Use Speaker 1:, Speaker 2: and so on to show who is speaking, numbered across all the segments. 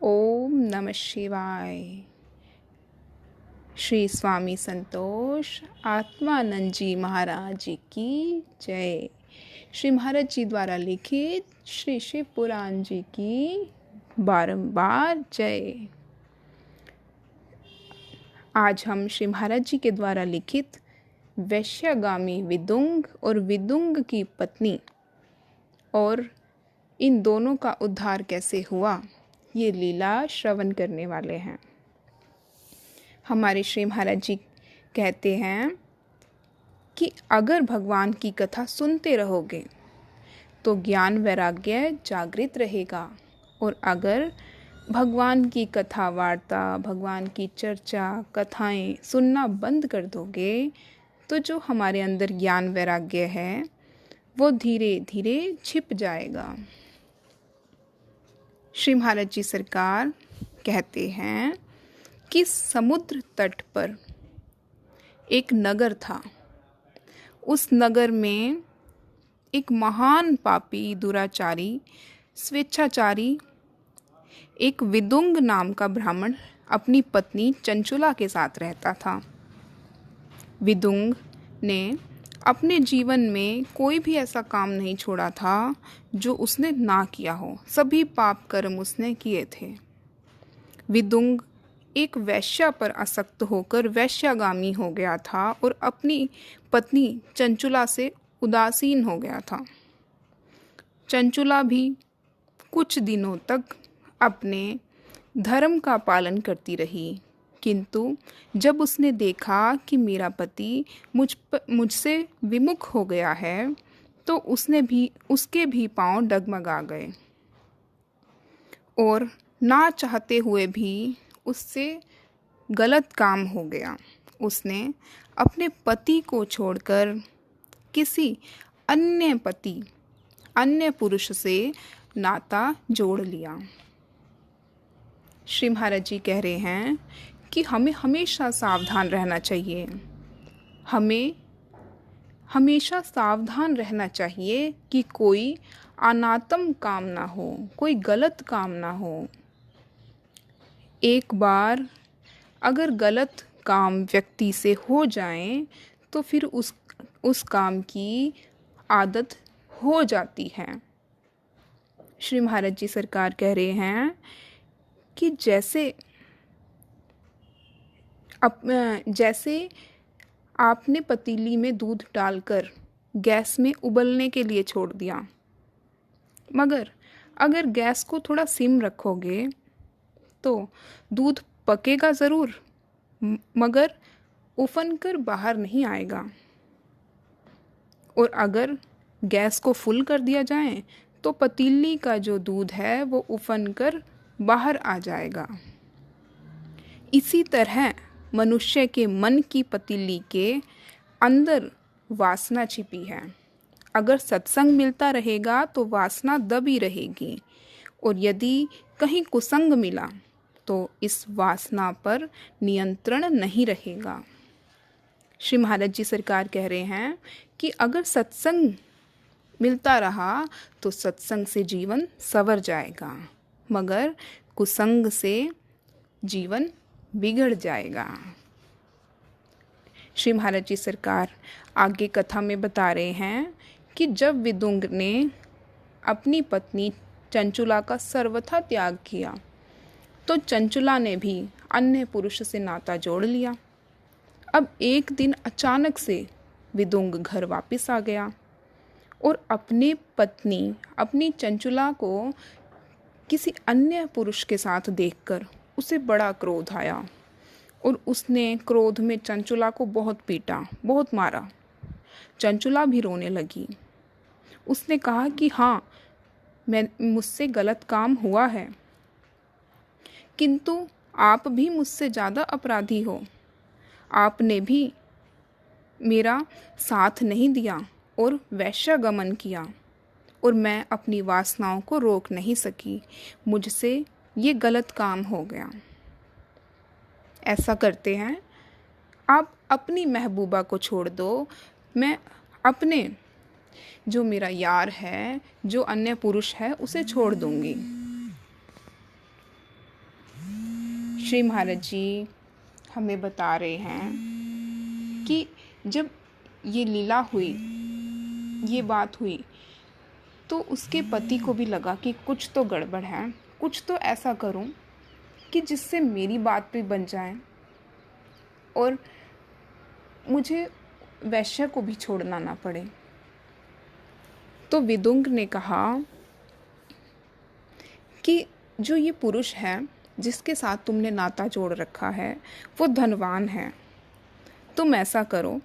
Speaker 1: ओम नमः शिवाय। श्री स्वामी संतोष आत्मानंद जी महाराज जी की जय। श्री महाराज जी द्वारा लिखित श्री शिव पुराण जी की बारंबार जय। आज हम श्री महाराज जी के द्वारा लिखित वैश्यगामी विदुंग और विदुंग की पत्नी और इन दोनों का उद्धार कैसे हुआ, ये लीला श्रवण करने वाले हैं। हमारे श्री महाराज जी कहते हैं कि अगर भगवान की कथा सुनते रहोगे तो ज्ञान वैराग्य जागृत रहेगा, और अगर भगवान की कथा वार्ता, भगवान की चर्चा, कथाएं सुनना बंद कर दोगे तो जो हमारे अंदर ज्ञान वैराग्य है वो धीरे धीरे छिप जाएगा। श्री महाराज जी सरकार कहते हैं कि समुद्र तट पर एक नगर था। उस नगर में एक महान पापी, दुराचारी, स्वेच्छाचारी एक विदुंग नाम का ब्राह्मण अपनी पत्नी चंचुला के साथ रहता था। विदुंग ने अपने जीवन में कोई भी ऐसा काम नहीं छोड़ा था जो उसने ना किया हो। सभी पाप कर्म उसने किए थे। विदुंग एक वैश्या पर आसक्त होकर वैश्यागामी हो गया था और अपनी पत्नी चंचुला से उदासीन हो गया था। चंचुला भी कुछ दिनों तक अपने धर्म का पालन करती रही, किंतु जब उसने देखा कि मेरा पति मुझसे विमुख हो गया है तो उसके भी पांव डगमगा गए और ना चाहते हुए भी उससे गलत काम हो गया। उसने अपने पति को छोड़कर किसी अन्य पुरुष से नाता जोड़ लिया। श्री महाराज जी कह रहे हैं कि हमें हमेशा सावधान रहना चाहिए। हमें हमेशा सावधान रहना चाहिए कि कोई अनात्म काम ना हो, कोई गलत काम ना हो। एक बार अगर गलत काम व्यक्ति से हो जाए तो फिर उस काम की आदत हो जाती है। श्री महाराज जी सरकार कह रहे हैं कि जैसे आपने पतीली में दूध डालकर गैस में उबलने के लिए छोड़ दिया, मगर अगर गैस को थोड़ा सिम रखोगे तो दूध पकेगा ज़रूर, मगर उफन कर बाहर नहीं आएगा। और अगर गैस को फुल कर दिया जाए तो पतीली का जो दूध है वो उफन कर बाहर आ जाएगा। इसी तरह मनुष्य के मन की पतीली के अंदर वासना छिपी है। अगर सत्संग मिलता रहेगा तो वासना दबी रहेगी, और यदि कहीं कुसंग मिला तो इस वासना पर नियंत्रण नहीं रहेगा। श्री महाराज जी सरकार कह रहे हैं कि अगर सत्संग मिलता रहा तो सत्संग से जीवन संवर जाएगा, मगर कुसंग से जीवन बिगड़ जाएगा। श्री महाराज जी सरकार आगे कथा में बता रहे हैं कि जब विदुंग ने अपनी पत्नी चंचुला का सर्वथा त्याग किया तो चंचुला ने भी अन्य पुरुष से नाता जोड़ लिया। अब एक दिन अचानक से विदुंग घर वापस आ गया और अपनी चंचुला को किसी अन्य पुरुष के साथ देखकर उसे बड़ा क्रोध आया और उसने क्रोध में चंचुला को बहुत पीटा, बहुत मारा। चंचुला भी रोने लगी। उसने कहा कि हाँ, मुझसे गलत काम हुआ है, किंतु आप भी मुझसे ज़्यादा अपराधी हो। आपने भी मेरा साथ नहीं दिया और वैश्यागमन किया, और मैं अपनी वासनाओं को रोक नहीं सकी। मुझसे ये गलत काम हो गया। ऐसा करते हैं, आप अपनी महबूबा को छोड़ दो, मैं अपने जो मेरा यार है, जो अन्य पुरुष है, उसे छोड़ दूंगी। श्री महाराज जी हमें बता रहे हैं कि जब ये लीला हुई, ये बात हुई, तो उसके पति को भी लगा कि कुछ तो गड़बड़ है, कुछ तो ऐसा करूं कि जिससे मेरी बात भी बन जाए और मुझे वैश्य को भी छोड़ना ना पड़े। तो विदुंग ने कहा कि जो ये पुरुष है जिसके साथ तुमने नाता जोड़ रखा है वो धनवान है, तुम ऐसा करो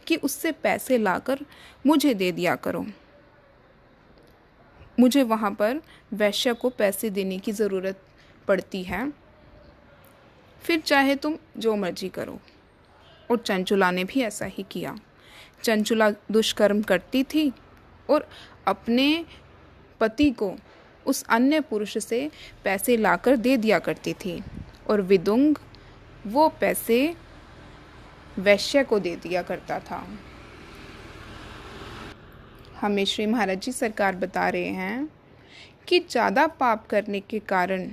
Speaker 1: कि उससे पैसे लाकर मुझे दे दिया करो। मुझे वहाँ पर वैश्य को पैसे देने की ज़रूरत पड़ती है, फिर चाहे तुम जो मर्जी करो। और चंचुला ने भी ऐसा ही किया। चंचुला दुष्कर्म करती थी और अपने पति को उस अन्य पुरुष से पैसे लाकर दे दिया करती थी और विदुंग वो पैसे वैश्य को दे दिया करता था। हमें श्री महाराज जी सरकार बता रहे हैं कि ज़्यादा पाप करने के कारण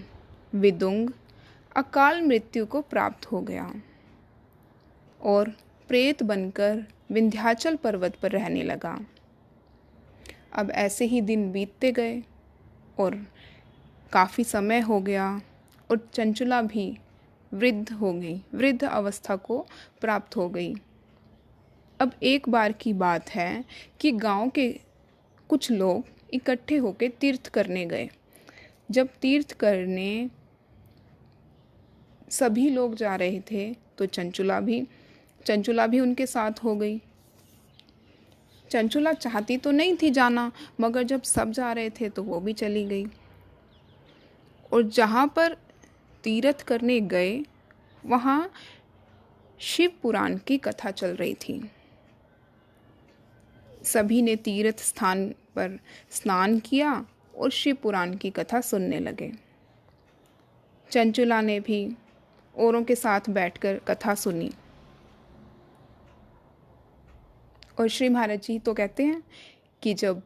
Speaker 1: विदुंग अकाल मृत्यु को प्राप्त हो गया और प्रेत बनकर विंध्याचल पर्वत पर रहने लगा। अब ऐसे ही दिन बीतते गए और काफ़ी समय हो गया और चंचुला भी वृद्ध हो गई, वृद्ध अवस्था को प्राप्त हो गई। अब एक बार की बात है कि गांव के कुछ लोग इकट्ठे होकर तीर्थ करने गए। जब तीर्थ करने सभी लोग जा रहे थे तो चंचुला भी उनके साथ हो गई। चंचुला चाहती तो नहीं थी जाना, मगर जब सब जा रहे थे तो वो भी चली गई। और जहाँ पर तीर्थ करने गए वहाँ शिव पुराण की कथा चल रही थी। सभी ने तीर्थ स्थान पर स्नान किया और शिव पुराण की कथा सुनने लगे। चंचुला ने भी औरों के साथ बैठकर कथा सुनी। और श्री महाराज जी तो कहते हैं कि जब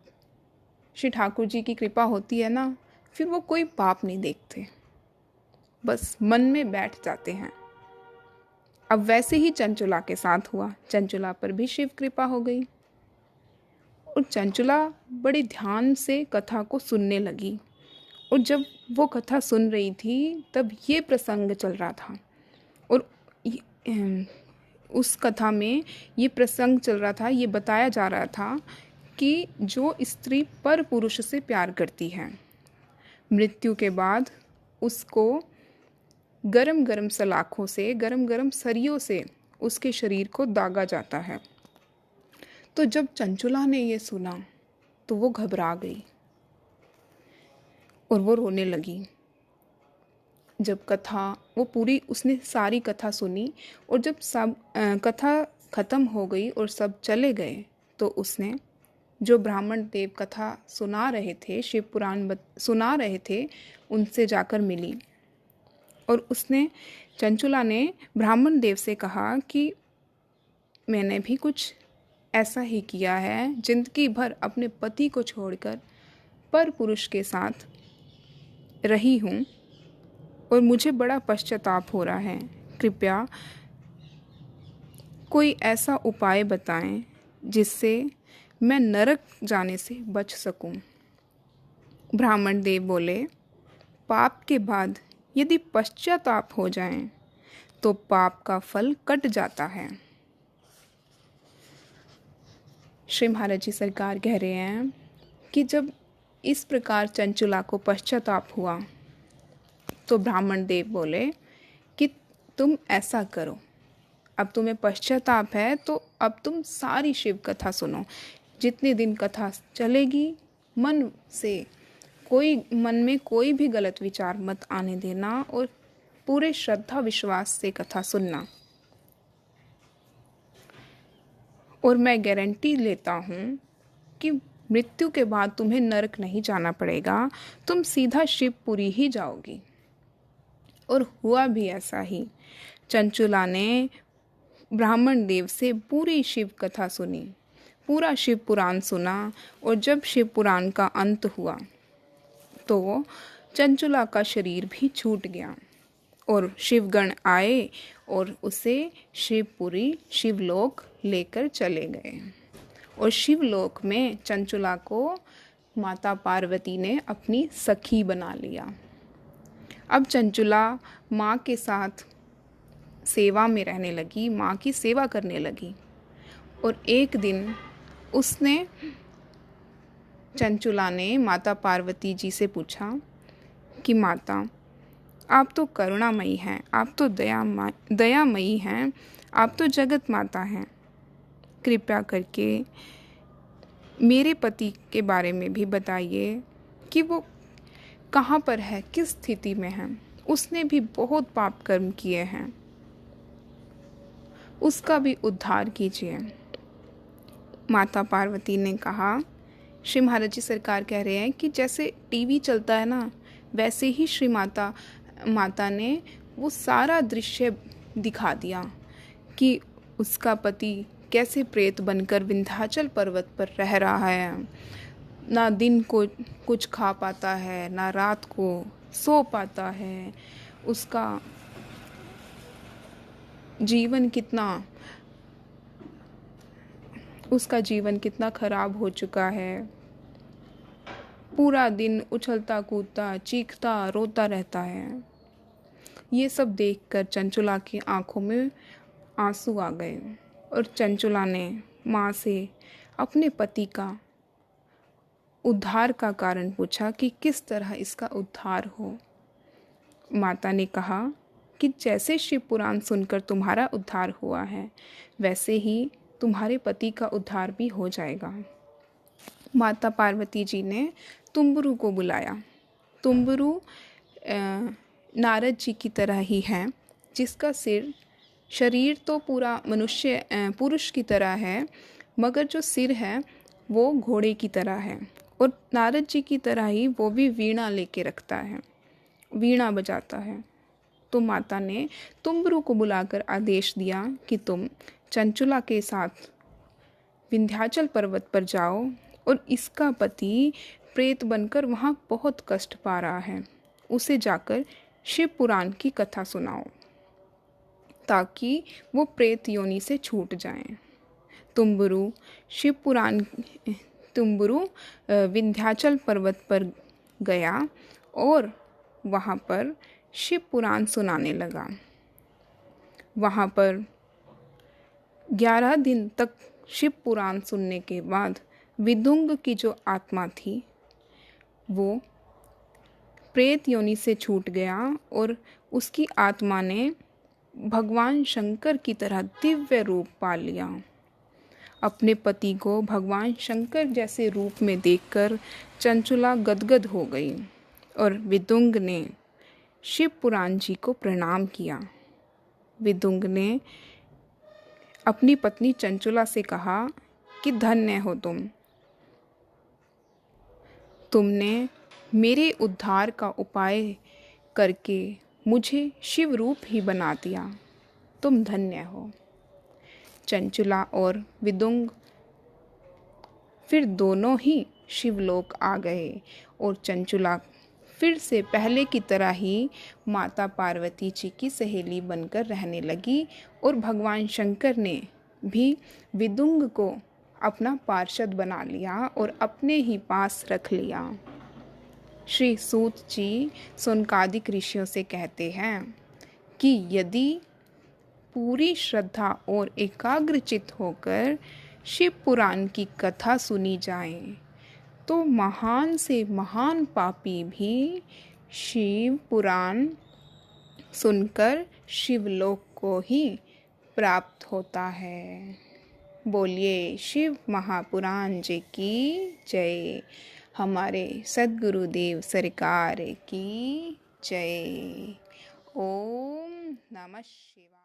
Speaker 1: श्री ठाकुर जी की कृपा होती है ना, फिर वो कोई पाप नहीं देखते, बस मन में बैठ जाते हैं। अब वैसे ही चंचुला के साथ हुआ। चंचुला पर भी शिव कृपा हो गई और चंचुला बड़े ध्यान से कथा को सुनने लगी। और जब वो कथा सुन रही थी तब ये प्रसंग चल रहा था और उस कथा में ये प्रसंग चल रहा था, ये बताया जा रहा था कि जो स्त्री पर पुरुष से प्यार करती है, मृत्यु के बाद उसको गरम गरम सलाखों से, गरम गरम सरियों से उसके शरीर को दागा जाता है। तो जब चंचुला ने ये सुना तो वो घबरा गई और वो रोने लगी। जब कथा वो पूरी उसने सारी कथा सुनी और जब सब कथा ख़त्म हो गई और सब चले गए तो उसने जो ब्राह्मण देव कथा सुना रहे थे, शिव पुराण सुना रहे थे, उनसे जाकर मिली। और उसने चंचुला ने ब्राह्मण देव से कहा कि मैंने भी कुछ ऐसा ही किया है, जिंदगी भर अपने पति को छोड़कर पर पुरुष के साथ रही हूँ और मुझे बड़ा पश्चाताप हो रहा है। कृपया कोई ऐसा उपाय बताएं जिससे मैं नरक जाने से बच सकूं। ब्राह्मण देव बोले, पाप के बाद यदि पश्चाताप हो जाए तो पाप का फल कट जाता है। श्री महाराज जी सरकार कह रहे हैं कि जब इस प्रकार चंचुला को पश्चाताप हुआ तो ब्राह्मण देव बोले कि तुम ऐसा करो, अब तुम्हें पश्चाताप है तो अब तुम सारी शिव कथा सुनो। जितने दिन कथा चलेगी मन में कोई भी गलत विचार मत आने देना और पूरे श्रद्धा विश्वास से कथा सुनना। और मैं गारंटी लेता हूँ कि मृत्यु के बाद तुम्हें नरक नहीं जाना पड़ेगा, तुम सीधा शिवपुरी ही जाओगी। और हुआ भी ऐसा ही। चंचुला ने ब्राह्मण देव से पूरी शिव कथा सुनी, पूरा शिव पुराण सुना। और जब शिव पुराण का अंत हुआ तो चंचुला का शरीर भी छूट गया और शिवगण आए और उसे शिवपुरी शिवलोक लेकर चले गए। और शिवलोक में चंचुला को माता पार्वती ने अपनी सखी बना लिया। अब चंचुला माँ के साथ सेवा में रहने लगी, माँ की सेवा करने लगी। और एक दिन चंचुला ने माता पार्वती जी से पूछा कि माता, आप तो करुणामयी हैं, आप तो दयामयी हैं, आप तो जगत माता हैं, कृपया करके मेरे पति के बारे में भी बताइए कि वो कहाँ पर है, किस स्थिति में है। उसने भी बहुत पाप कर्म किए हैं, उसका भी उद्धार कीजिए। माता पार्वती ने कहा, श्री महाराज जी सरकार कह रहे हैं कि जैसे टीवी चलता है ना, वैसे ही श्री माता ने वो सारा दृश्य दिखा दिया कि उसका पति कैसे प्रेत बनकर विंध्याचल पर्वत पर रह रहा है। ना दिन को कुछ खा पाता है, ना रात को सो पाता है। उसका जीवन कितना खराब हो चुका है। पूरा दिन उछलता कूदता, चीखता रोता रहता है। ये सब देखकर चंचुला की आंखों में आंसू आ गए और चंचुला ने माँ से अपने पति का उद्धार का कारण पूछा कि किस तरह इसका उद्धार हो। माता ने कहा कि जैसे शिव पुराण सुनकर तुम्हारा उद्धार हुआ है, वैसे ही तुम्हारे पति का उद्धार भी हो जाएगा। माता पार्वती जी ने तुम्बुरु को बुलाया। तुम्बुरु नारद जी की तरह ही है, जिसका शरीर तो पूरा पुरुष की तरह है, मगर जो सिर है वो घोड़े की तरह है। और नारद जी की तरह ही वो भी वीणा लेके रखता है, वीणा बजाता है। तो माता ने तुम्बुरु को बुलाकर आदेश दिया कि तुम चंचुला के साथ विंध्याचल पर्वत पर जाओ और इसका पति प्रेत बनकर वहाँ बहुत कष्ट पा रहा है, उसे जाकर शिव पुराण की कथा सुनाओ ताकि वो प्रेत योनि से छूट जाएं। तुम्बुरु विंध्याचल पर्वत पर गया और वहाँ पर शिव पुराण सुनाने लगा। वहाँ पर 11 दिन तक शिव पुराण सुनने के बाद विदुंग की जो आत्मा थी वो प्रेत योनि से छूट गया और उसकी आत्मा ने भगवान शंकर की तरह दिव्य रूप पा लिया। अपने पति को भगवान शंकर जैसे रूप में देखकर चंचुला गदगद हो गई और विदुंग ने शिव पुराण जी को प्रणाम किया। विदुंग ने अपनी पत्नी चंचुला से कहा कि धन्य हो तुमने मेरे उद्धार का उपाय करके मुझे शिव रूप ही बना दिया, तुम धन्य हो। चंचुला और विदुंग फिर दोनों ही शिवलोक आ गए और चंचुला फिर से पहले की तरह ही माता पार्वती जी की सहेली बनकर रहने लगी और भगवान शंकर ने भी विदुंग को अपना पार्षद बना लिया और अपने ही पास रख लिया। श्री सूत जी सौनकादिक ऋषियों से कहते हैं कि यदि पूरी श्रद्धा और एकाग्रचित होकर शिव पुराण की कथा सुनी जाए तो महान से महान पापी भी शिव पुराण सुनकर शिवलोक को ही प्राप्त होता है। बोलिए शिव महापुराण जी की जय। हमारे सद्गुरुदेव सरकार की जय। ओम नमः शिवाय।